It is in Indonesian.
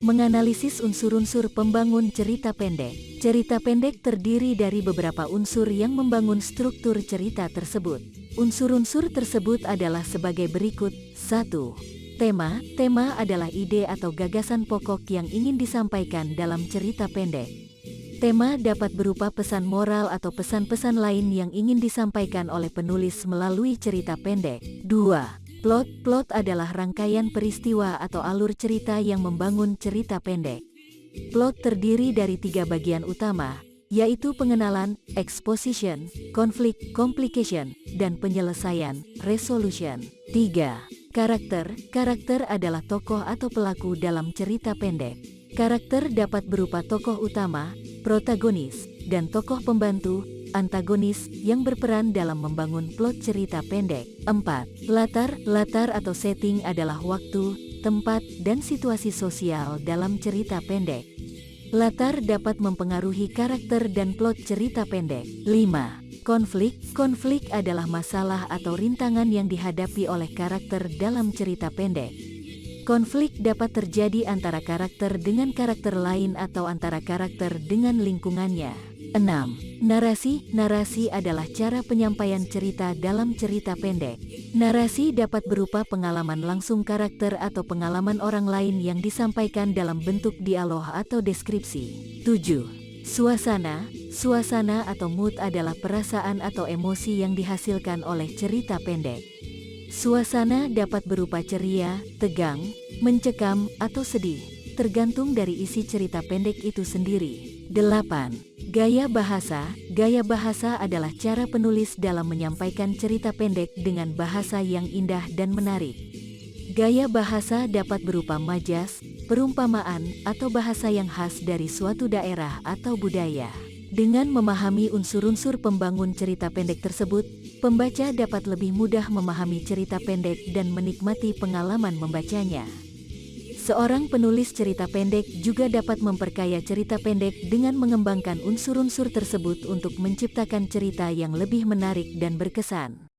Menganalisis unsur-unsur pembangun cerita pendek. Cerita pendek terdiri dari beberapa unsur yang membangun struktur cerita tersebut. Unsur-unsur tersebut adalah sebagai berikut. 1. Tema. Tema adalah ide atau gagasan pokok yang ingin disampaikan dalam cerita pendek. Tema dapat berupa pesan moral atau pesan-pesan lain yang ingin disampaikan oleh penulis melalui cerita pendek. 2. Plot. Plot adalah rangkaian peristiwa atau alur cerita yang membangun cerita pendek. Plot terdiri dari 3 bagian utama, yaitu pengenalan, exposition, konflik, complication, dan penyelesaian, resolution. 3. Karakter. Karakter adalah tokoh atau pelaku dalam cerita pendek. Karakter dapat berupa tokoh utama, protagonis, dan tokoh pembantu, antagonis, yang berperan dalam membangun plot cerita pendek. 4. Latar. Latar atau setting adalah waktu, tempat, dan situasi sosial dalam cerita pendek. Latar dapat mempengaruhi karakter dan plot cerita pendek. 5. Konflik. Konflik adalah masalah atau rintangan yang dihadapi oleh karakter dalam cerita pendek. Konflik dapat terjadi antara karakter dengan karakter lain atau antara karakter dengan lingkungannya. 6. Narasi. Narasi adalah cara penyampaian cerita dalam cerita pendek. Narasi dapat berupa pengalaman langsung karakter atau pengalaman orang lain yang disampaikan dalam bentuk dialog atau deskripsi. 7. Suasana. Suasana atau mood adalah perasaan atau emosi yang dihasilkan oleh cerita pendek. Suasana dapat berupa ceria, tegang, mencekam, atau sedih, tergantung dari isi cerita pendek itu sendiri. 8. Gaya bahasa. Gaya bahasa adalah cara penulis dalam menyampaikan cerita pendek dengan bahasa yang indah dan menarik. Gaya bahasa dapat berupa majas, perumpamaan, atau bahasa yang khas dari suatu daerah atau budaya. Dengan memahami unsur-unsur pembangun cerita pendek tersebut, pembaca dapat lebih mudah memahami cerita pendek dan menikmati pengalaman membacanya. Seorang penulis cerita pendek juga dapat memperkaya cerita pendek dengan mengembangkan unsur-unsur tersebut untuk menciptakan cerita yang lebih menarik dan berkesan.